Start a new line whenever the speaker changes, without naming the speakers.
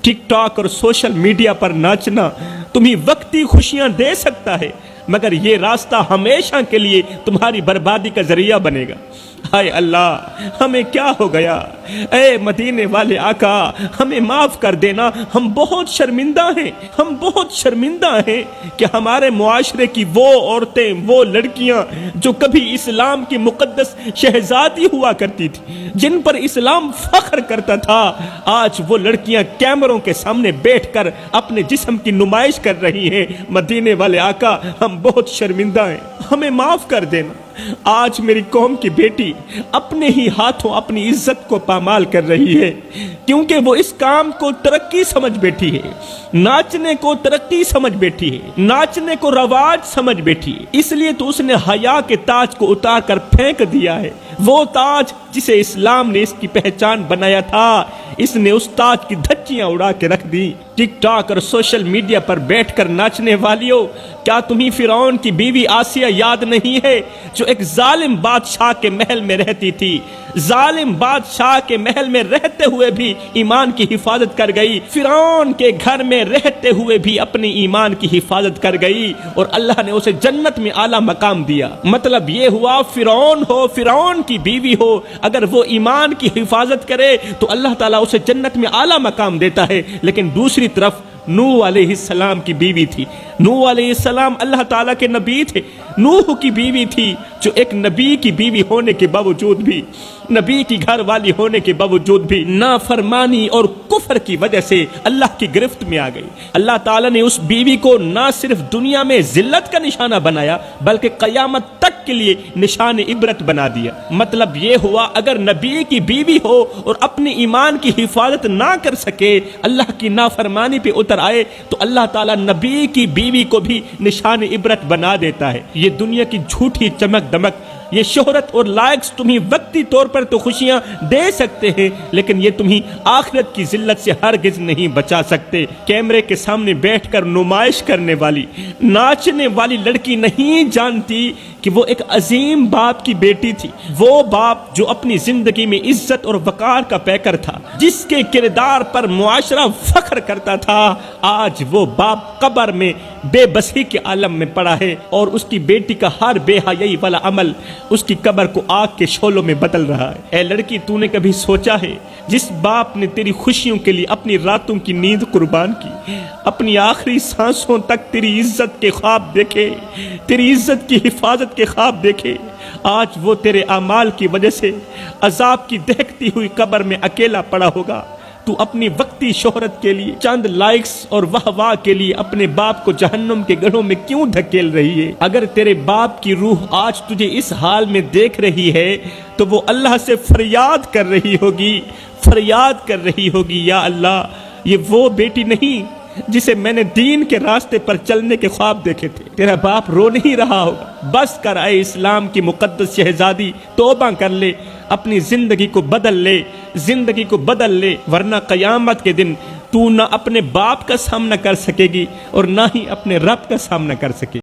Tick tock और social media पर नाचना तुम्हें वक्ती खुशियां दे सकता है, मगर ये रास्ता हमेशा के लिए तुम्हारी बर्बादी का जरिया बनेगा। हाय अल्लाह, हमें क्या हो गया? ए मदीने वाले आका, हमें माफ कर देना। हम बहुत शर्मिंदा हैं, हम बहुत शर्मिंदा हैं कि हमारे मुआशरे की वो औरतें, वो लड़कियां जो कभी इस्लाम की मुकद्दस शहजादी हुआ करती थी, जिन पर इस्लाम फख्र करता था, आज वो लड़कियां कैमरों के सामने बैठकर अपने जिस्म की नुमाइश कर रही हैं। मदीने वाले आका, हम बहुत शर्मिंदा हैं, हमें माफ कर देना। आज मेरी कौम की बेटी अपने ही हाथों अपनी इज्जत को पामाल कर रही है, क्योंकि वो इस काम को तरक्की समझ बैठी है, नाचने को तरक्की समझ बैठी है, नाचने को रवाज समझ बैठी है। इसलिए तो उसने हया के ताज को उतार कर फेंक दिया है। वो ताज जिसे इस्लाम ने इसकी पहचान बनाया था, इसने उस ताज की धज्जियां उड़ा के रख दी। टिक टॉक और सोशल मीडिया पर बैठकर नाचने वालियों, क्या तुम्हें फिरौन की बीवी आसिया याद नहीं है, जो एक जालिम बादशाह के महल में रहती थी? जालिम बादशाह के महल में रहते हुए भी ईमान की हिफाजत कर गई, फिरौन के घर में रहते हुए भी अपनी ईमान की हिफाजत कर गई, और अल्लाह ने उसे जन्नत में आला मकाम दिया। मतलब ये हुआ, फिरौन हो, फिरौन की बीवी हो, अगर वो ईमान की हिफाजत करे तो अल्लाह ताला उसे जन्नत में आला मकाम देता है। लेकिन दूसरी तरफ नूह अलैहिस्सलाम की बीवी थी। नूह अलैहिस्सलाम अल्लाह ताला के नबी थे। नूह की बीवी थी, जो एक नबी की बीवी होने के बावजूद भी, नबी की घर वाली होने के बावजूद भी नाफरमानी और कुफर की वजह से अल्लाह की गिरफ्त में आ गई। अल्लाह ताला ने उस बीवी को ना सिर्फ दुनिया में जिल्लत का निशाना बनाया, बल्कि कयामत तक के लिए निशान इबरत बना दिया। मतलब ये हुआ, अगर नबी की बीवी हो और अपनी ईमान की हिफाजत ना कर सके, अल्लाह की नाफरमानी पे उतर आए, तो अल्लाह ताला नबी की बीवी को भी निशान इबरत बना देता है। ये दुनिया की झूठी चमक दमक, ये शोहरत और लाइक्स तुम्हें वक्ती तौर पर तो खुशियां दे सकते हैं, लेकिन ये तुम्हें आखिरत की जिल्लत से हरगिज नहीं बचा सकते। कैमरे के सामने बैठकर नुमाइश करने वाली, नाचने वाली लड़की नहीं जानती कि वो एक अजीम बाप की बेटी थी। वो बाप जो अपनी जिंदगी में इज्जत और वकार का पैकर था, जिसके किरदार पर मुआशरा फख्र करता था, आज वो बाप कब्र में बेबसी के आलम में पड़ा है, और उसकी बेटी का हर बेहयाई वाला अमल उसकी कब्र को आग के शोलों में बदल रहा है। ए लड़की, तूने कभी सोचा है, जिस बाप ने तेरी खुशियों के लिए अपनी रातों की नींद कुर्बान की, अपनी आखिरी सांसों तक तेरी इज्जत के ख्वाब देखे, तेरी इज्जत की हिफाजत के ख्वाब देखे, आज वो तेरे अमाल की वजह से अजाब की दहकती हुई कब्र में अकेला पड़ा होगा। तू अपनी वक्ती शोहरत के लिए, चंद लाइक्स और वाह के लिए अपने बाप को जहन्नुम के गढ़ों में क्यों धकेल रही है? अगर तेरे बाप की रूह आज तुझे इस हाल में देख रही है, तो वो अल्लाह से फरियाद कर रही होगी, फरियाद कर रही होगी, या अल्लाह, ये वो बेटी नहीं जिसे मैंने दीन के रास्ते पर चलने के ख्वाब देखे थे। तेरा बाप रो नहीं रहा होगा। बस कर आए इस्लाम की मुकद्दस शहजादी, तौबा कर ले, अपनी जिंदगी को बदल ले, जिंदगी को बदल ले, वरना कयामत के दिन तू ना अपने बाप का सामना कर सकेगी और ना ही अपने रब का सामना कर सकेगी।